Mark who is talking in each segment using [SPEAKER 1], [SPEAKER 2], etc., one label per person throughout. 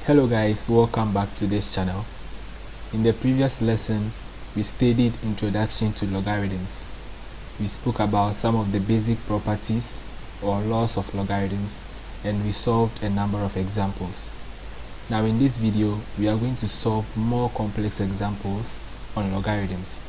[SPEAKER 1] Hello guys, welcome back to this channel. In the previous lesson, we studied Introduction to Logarithms. We spoke about some of the basic properties or laws of logarithms, and we solved a number of examples. Now in this video, we are going to solve more complex examples on logarithms.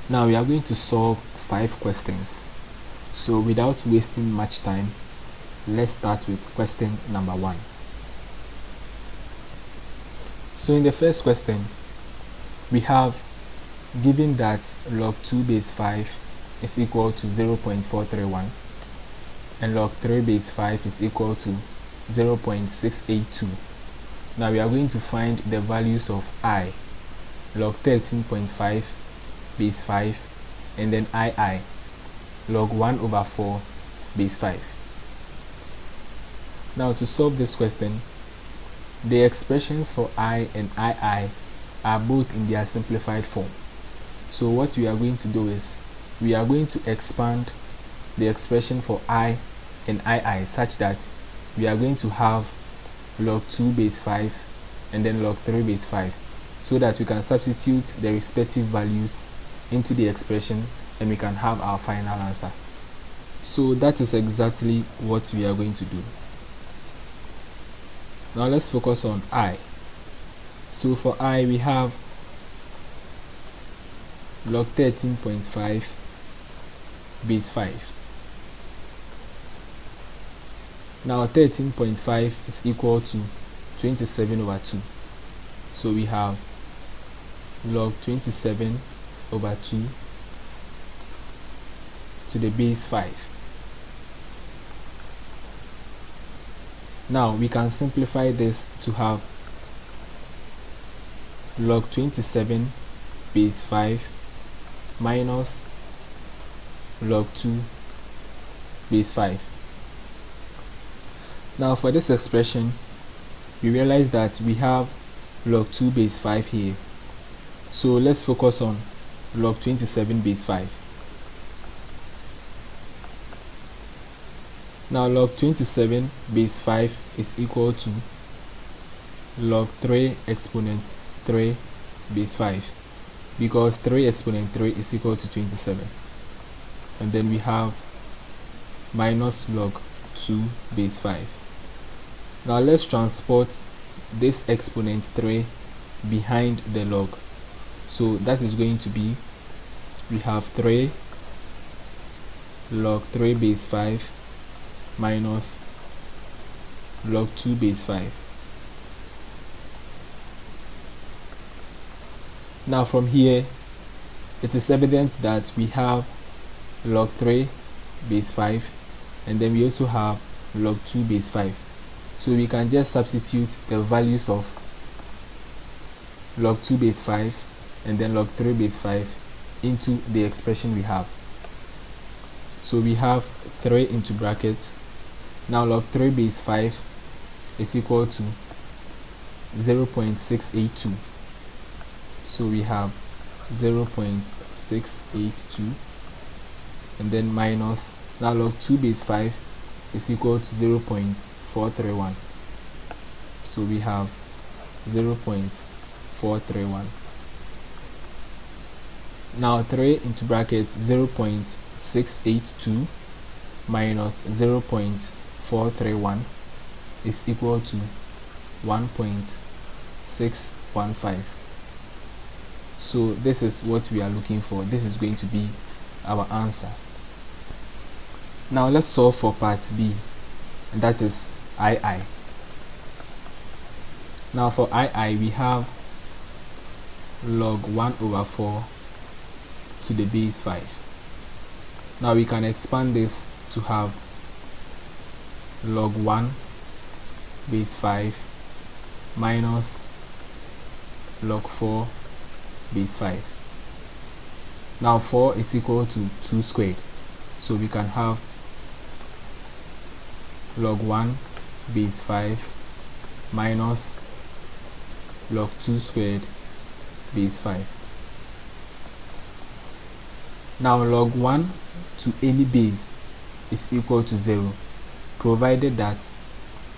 [SPEAKER 1] Now we are going to solve 5 questions. So without wasting much time, let's start with question number 1. So in the first question, we have given that log 2 base 5 is equal to 0.431 and log 3 base 5 is equal to 0.682. Now we are going to find the values of I, log 13.5 base 5, and then II, log 1 over 4 base 5. Now to solve this question, the expressions for I and II are both in their simplified form. So what we are going to do is, we are going to expand the expression for I and II such that we are going to have log 2 base 5 and then log 3 base 5, so that we can substitute the respective values into the expression and we can have our final answer. So that is exactly what we are going to do. Now let's focus on I. So for I, we have log 13.5 base 5. Now 13.5 is equal to 27 over 2. So we have log 27 over 2 to the base 5. Now we can simplify this to have log 27 base 5 minus log 2 base 5. Now for this expression, we realize that we have log 2 base 5 here. So let's focus on log 27 base 5. Now log 27 base 5 is equal to log 3 exponent 3 base 5, because 3 exponent 3 is equal to 27. And then we have minus log 2 base 5. Now let's transport this exponent 3 behind the log. So that is going to be, we have 3 log 3 base 5 minus log 2 base 5. Now from here, it is evident that we have log 3 base 5 and then we also have log 2 base 5. So we can just substitute the values of log 2 base 5 and then log 3 base 5 into the expression we have. So we have 3 into bracket. Now log 3 base 5 is equal to 0.682. So we have 0.682 and then minus, now log 2 base 5 is equal to 0.431. So we have 0.431. Now 3 into bracket, 0.682 minus 0.431 is equal to 1.615. So this is what we are looking for. This is going to be our answer. Now let's solve for part B, and that is II. Now for II, we have log 1 over 4 to the base 5. Now we can expand this to have log 1 base 5 minus log 4 base 5. Now 4 is equal to 2 squared. So we can have log 1 base 5 minus log 2 squared base 5. Now log 1 to any base is equal to 0, provided that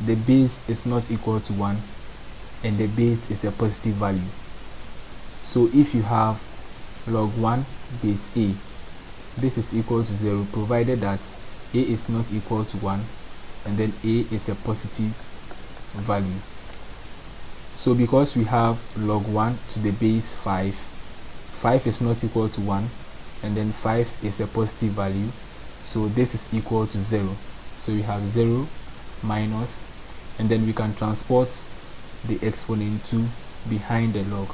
[SPEAKER 1] the base is not equal to 1 and the base is a positive value. So if you have log 1 base a, this is equal to 0 provided that a is not equal to 1 and then a is a positive value. So because we have log 1 to the base 5, 5 is not equal to 1 and then 5 is a positive value, so this is equal to 0. So we have 0 minus, and then we can transport the exponent 2 behind the log,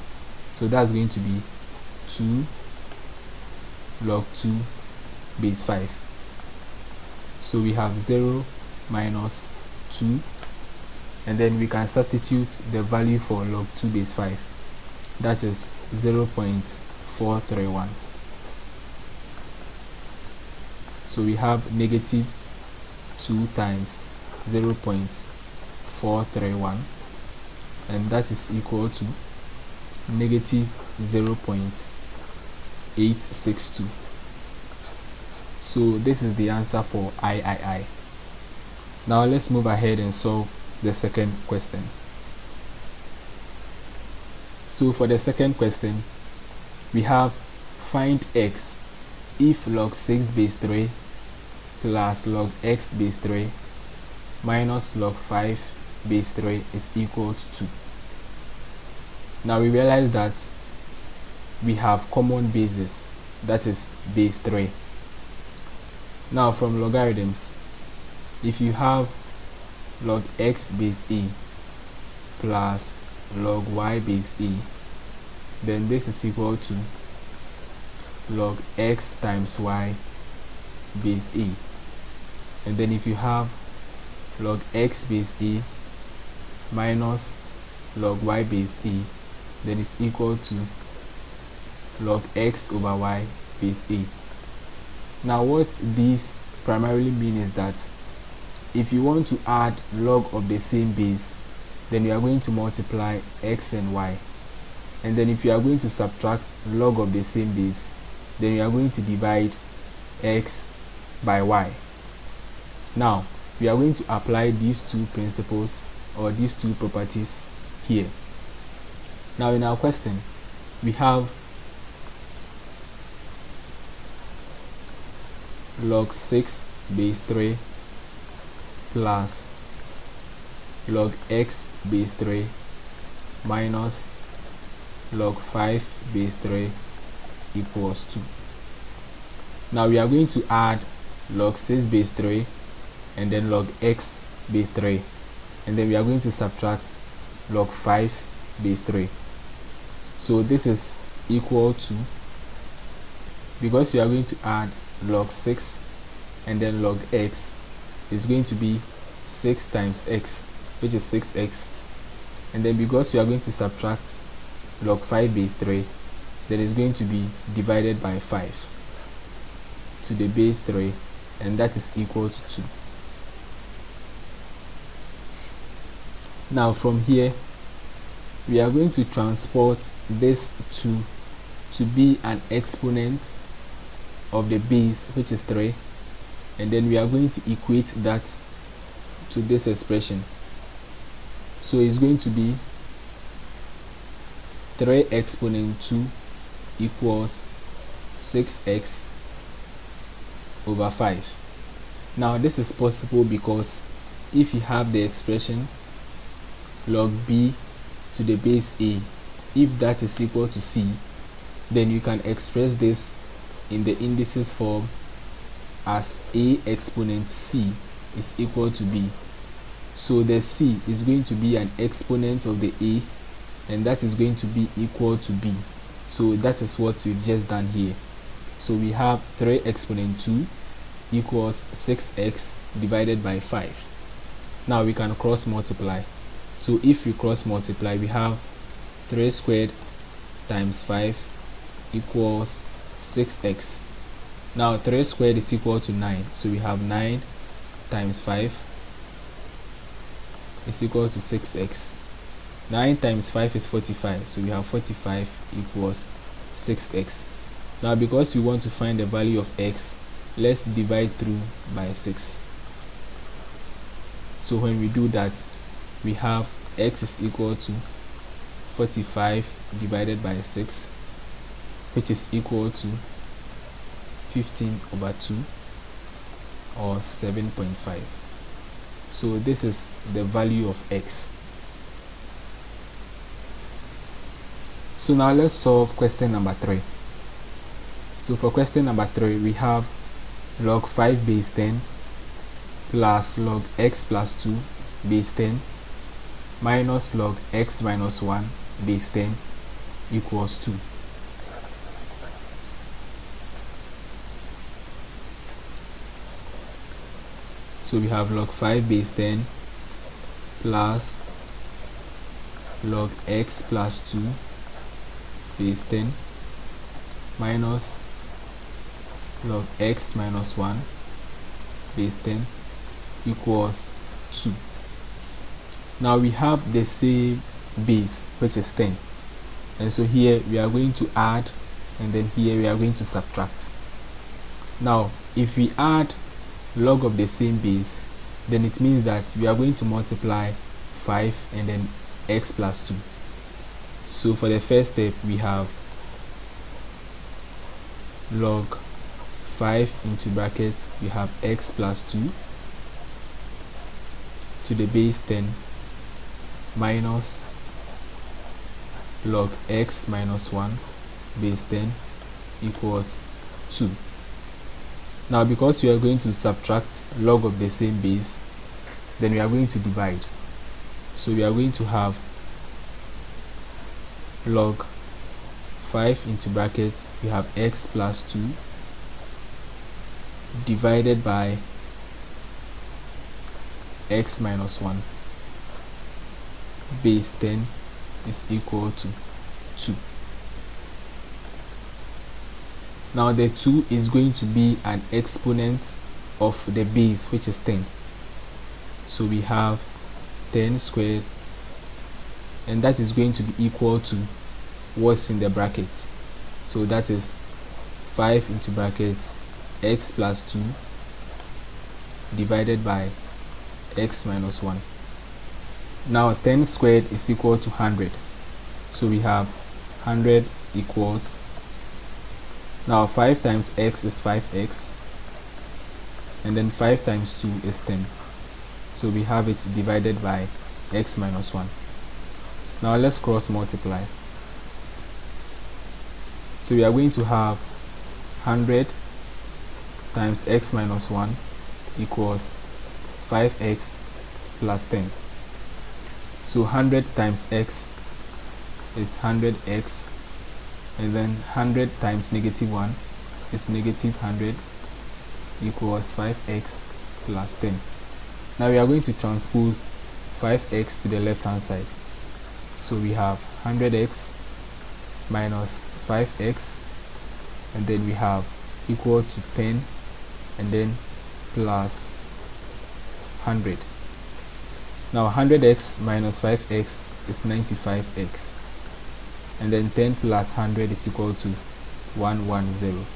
[SPEAKER 1] so that's going to be 2 log 2 base 5. So we have 0 minus 2, and then we can substitute the value for log 2 base 5, that is 0.431. So we have negative 2 times 0.431, and that is equal to negative 0.862. So this is the answer for III. Now let's move ahead and solve the second question. So for the second question, we have find x if log 6 base 3 plus log x base 3 minus log 5 base 3 is equal to 2. Now we realize that we have common bases, that is base 3. Now from logarithms, if you have log x base a plus log y base a, then this is equal to log x times y base a. And then if you have log x base a minus log y base a, then it's equal to log x over y base a. Now what these primarily mean is that if you want to add log of the same base, then you are going to multiply x and y, and then if you are going to subtract log of the same base, then you are going to divide x by y. Now we are going to apply these two principles or these two properties here. Now in our question, we have log 6 base 3 plus log x base 3 minus log 5 base 3 equals 2. Now we are going to add log 6 base 3 and then log x base 3, and then we are going to subtract log 5 base 3. So this is equal to, because we are going to add log 6 and then log x, is going to be 6 times x, which is 6x, and then because we are going to subtract log 5 base 3, then it's going to be divided by 5 to the base 3, and that is equal to 2. Now from here, we are going to transport this 2 to be an exponent of the base, which is 3, and then we are going to equate that to this expression. So it's going to be 3 exponent 2 equals 6x over 5. Now this is possible because if you have the expression log b to the base a, if that is equal to c, then you can express this in the indices form as a exponent c is equal to b. So the c is going to be an exponent of the a, and that is going to be equal to b. So that is what we've just done here. So we have 3 exponent 2 equals 6x divided by 5. Now we can cross multiply. So if we cross multiply, we have 3 squared times 5 equals 6x. Now 3 squared is equal to 9, so we have 9 times 5 is equal to 6x. 9 times 5 is 45, so we have 45 equals 6x. Now because we want to find the value of x, let's divide through by 6. So when we do that, we have x is equal to 45 divided by 6, which is equal to 15/2 or 7.5. So this is the value of x. So now let's solve question number 3. So for question number 3, we have log 5 base 10 plus log x plus 2 base 10 minus log x minus 1 base 10 equals 2. So we have log 5 base 10 plus log x plus 2 base 10 minus log x minus 1 base 10 equals 2. Now we have the same base, which is 10, and so here we are going to add, and then here we are going to subtract. Now if we add log of the same base, then it means that we are going to multiply 5 and then x plus 2. So for the first step, we have log 5 into brackets, we have x plus 2 to the base 10 minus log x minus 1 base 10 equals 2. Now because we are going to subtract log of the same base, then we are going to divide. So we are going to have log 5 into brackets, we have x plus 2 divided by x minus 1 base 10 is equal to 2. Now the 2 is going to be an exponent of the base, which is 10. So we have 10 squared, and that is going to be equal to what's in the bracket. So that is 5 into brackets x plus 2 divided by x minus 1. Now 10 squared is equal to 100. So we have 100 equals, now 5 times x is 5x, and then 5 times 2 is 10. So we have it divided by x minus 1. Now let's cross multiply. So we are going to have 100 times x minus 1 equals 5x plus 10. So 100 times x is 100x, and then 100 times negative 1 is negative 100 equals 5x plus 10. Now we are going to transpose 5x to the left hand side. So we have 100x minus 5x, and then we have equal to 10, and then plus 100. Now 100x minus 5x is 95x, and then 10 plus 100 is equal to 110.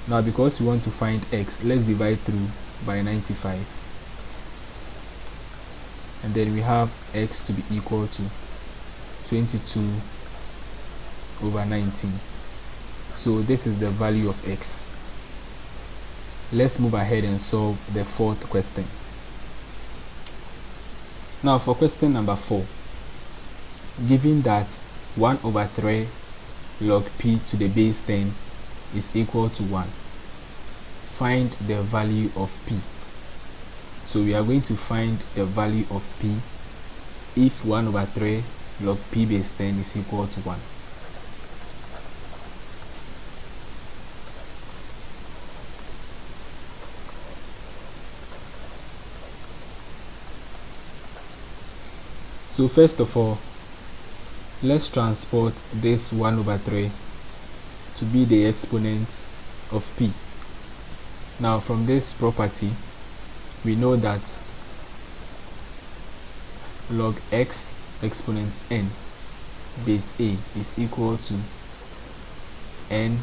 [SPEAKER 1] Now because we want to find x, let's divide through by 95, and then we have x to be equal to 22/19. So this is the value of x. Let's move ahead and solve the fourth question. Now for question number 4, given that 1/3 log p to the base 10 is equal to 1, find the value of p. So we are going to find the value of p if 1/3 log p base 10 is equal to 1. So first of all, let's transport this 1/3 to be the exponent of p. Now from this property, we know that log x exponent n base a is equal to n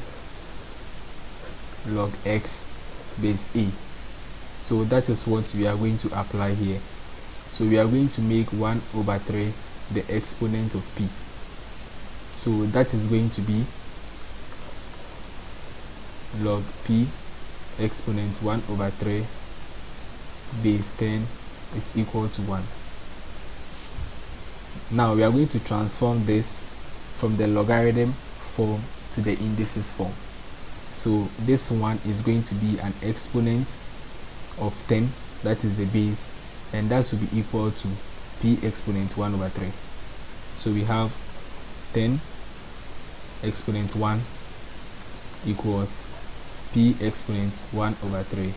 [SPEAKER 1] log x base a. So that is what we are going to apply here. So we are going to make 1 over 3 the exponent of p. So that is going to be log p exponent 1 over 3 base 10 is equal to 1. Now we are going to transform this from the logarithm form to the indices form. So this one is going to be an exponent of 10, that is the base, and that will be equal to p exponent 1 over 3. So we have 10 exponent 1 equals p exponent 1 over 3.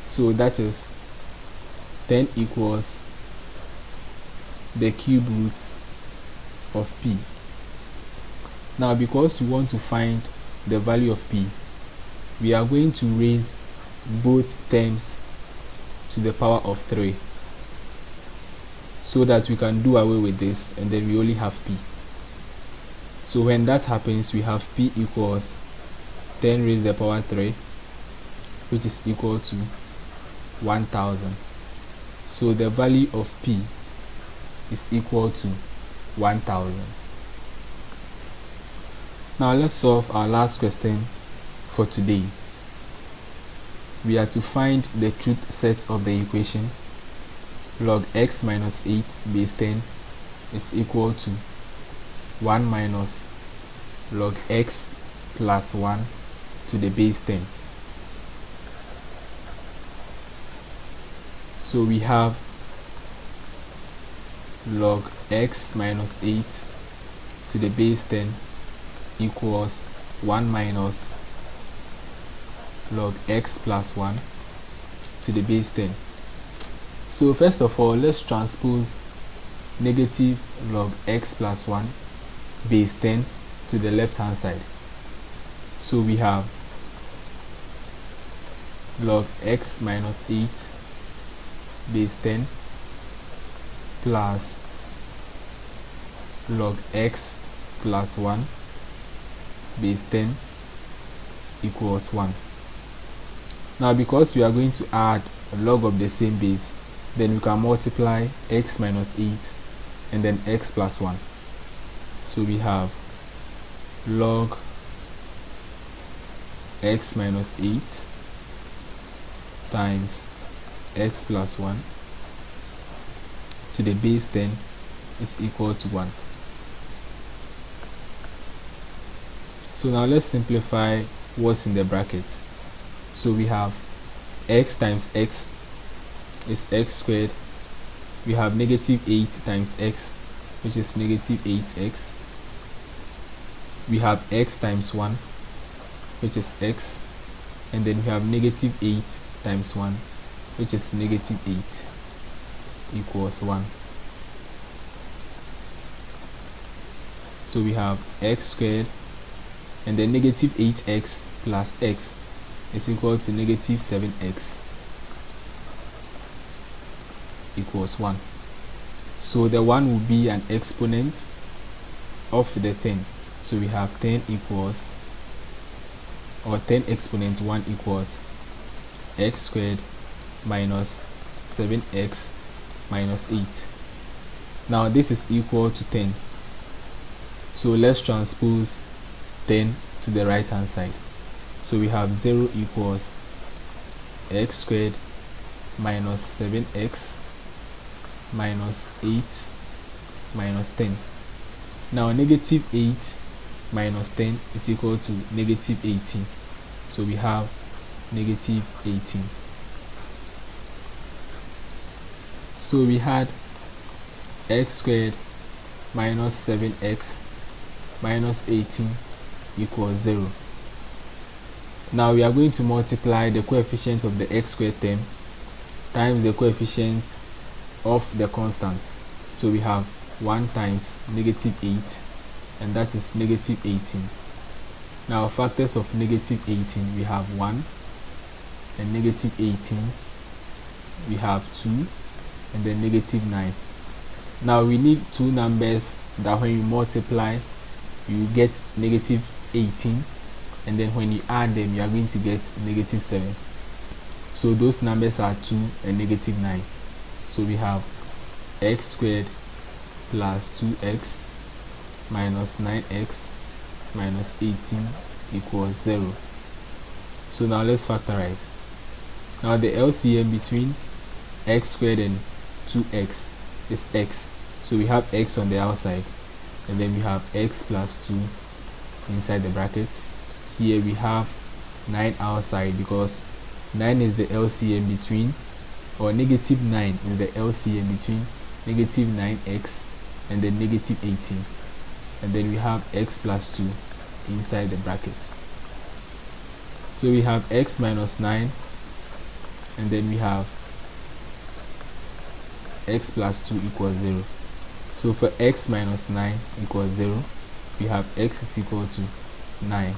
[SPEAKER 1] So that is 10 equals the cube root of p. Now because we want to find the value of p, we are going to raise both terms to the power of 3 so that we can do away with this and then we only have p. So when that happens, we have p equals 10 raised to the power 3, which is equal to 1000. So the value of p is equal to 1000. Now let's solve our last question for today. We are to find the truth set of the equation log x minus 8 base 10 is equal to 1 minus log x plus 1 to the base 10. So we have log x minus 8 to the base 10 equals 1 minus log x plus 1 to the base 10. So first of all, let's transpose negative log x plus 1 base 10 to the left hand side. So we have log x minus 8 base 10 plus log x plus 1 base 10 equals 1. Now because we are going to add a log of the same base, then we can multiply x minus 8 and then x plus 1. So we have log x minus 8 times x plus 1 to the base 10 is equal to 1. So now let's simplify what's in the bracket. So we have x times x is x squared. We have negative 8 times x, which is negative 8x. We have x times 1, which is x, and then we have negative 8 times 1, which is negative 8 equals 1. So we have x squared, and then negative 8x plus x is equal to negative 7x equals 1. So the 1 will be an exponent of the 10. So we have 10 equals, or 10 exponent 1 equals x squared minus 7x minus 8. Now this is equal to 10. So let's transpose 10 to the right hand side. So we have 0 equals x squared minus 7x minus 8 minus 10. Now negative 8 minus 10 is equal to negative 18. So we have negative 18. So we had x squared minus 7x minus 18 equals 0. Now we are going to multiply the coefficient of the x squared term times the coefficient of the constant. So we have 1 times negative 8, and that is negative 18. Now factors of negative 18, we have 1, and negative 18 we have 2, and then negative 9. Now we need two numbers that when you multiply you get negative 18, and then when you add them you are going to get negative 7. So those numbers are 2 and negative 9. So we have x squared plus 2x minus 9x minus 18 equals 0. So now let's factorize. Now the LCM between x squared and 2x is x. So we have x on the outside, and then we have x plus 2 inside the bracket. Here we have 9 outside because 9 is the LCM between, or negative 9 is the LCM between negative 9x and then negative 18. And then we have x plus 2 inside the bracket. So we have x minus 9, and then we have x plus 2 equals 0. So for x minus 9 equals 0, we have x is equal to 9.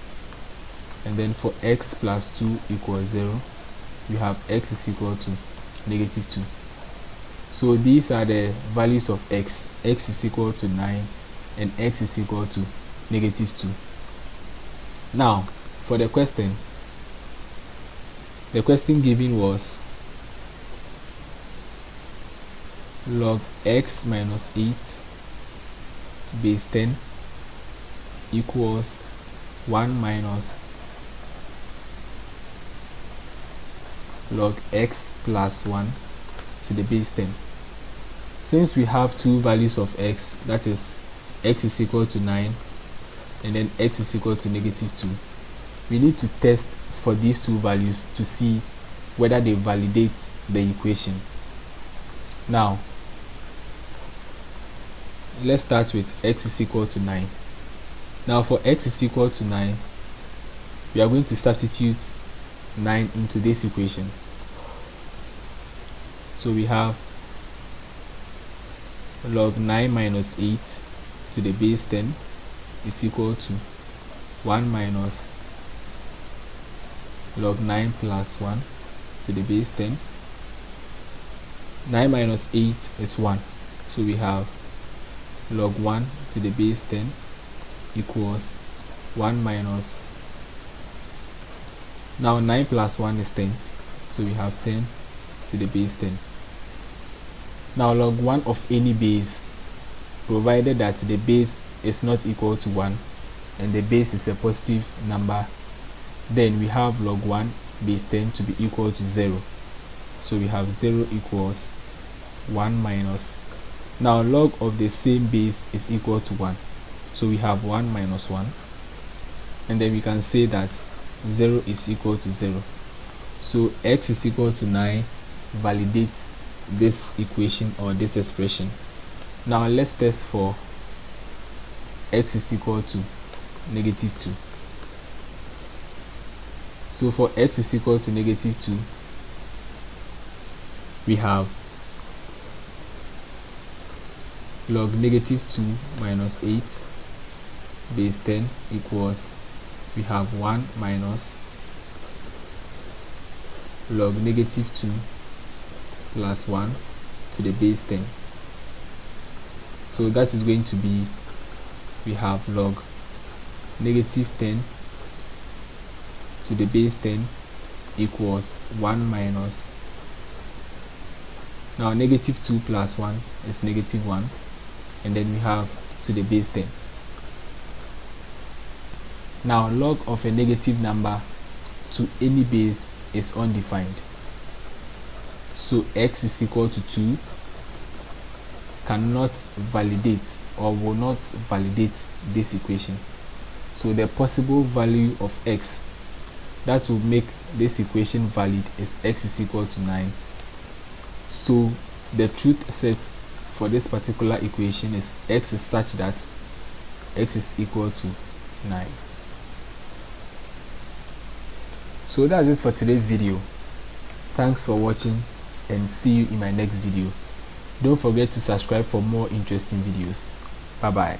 [SPEAKER 1] And then for x plus 2 equals 0, we have x is equal to negative 2. So these are the values of x. X is equal to 9 and x is equal to negative 2. Now for the question given was log x minus 8 base 10 equals 1 minus log x plus 1 to the base 10. Since we have two values of x, that is x is equal to 9 and then x is equal to negative 2, we need to test for these two values to see whether they validate the equation. Now let's start with x is equal to 9. Now for x is equal to 9, we are going to substitute 9 into this equation. So we have log 9 minus 8 to the base 10 is equal to 1 minus log 9 plus 1 to the base 10. 9 minus 8 is 1. So we have log 1 to the base 10 equals 1 minus, now 9 plus 1 is 10, so we have 10 to the base 10. Now log 1 of any base, provided that the base is not equal to 1 and the base is a positive number, then we have log 1 base 10 to be equal to 0. So we have 0 equals 1 minus, now log of the same base is equal to 1, so we have 1 minus 1, and then we can say that 0 is equal to 0. So x is equal to 9 validates this equation or this expression. Now let's test for x is equal to negative 2. So for x is equal to negative 2, we have log negative 2 minus 8 base 10 equals, we have 1 minus log negative 2 plus 1 to the base 10. So that is going to be, we have log negative 10 to the base 10 equals 1 minus, now negative 2 plus 1 is negative 1, and then we have to the base 10. Now log of a negative number to any base is undefined. So x is equal to 2 cannot validate or will not validate this equation. So the possible value of x that will make this equation valid is x is equal to 9. So the truth set for this particular equation is x is such that x is equal to 9. So that's it for today's video. Thanks for watching and see you in my next video. Don't forget to subscribe for more interesting videos. Bye bye.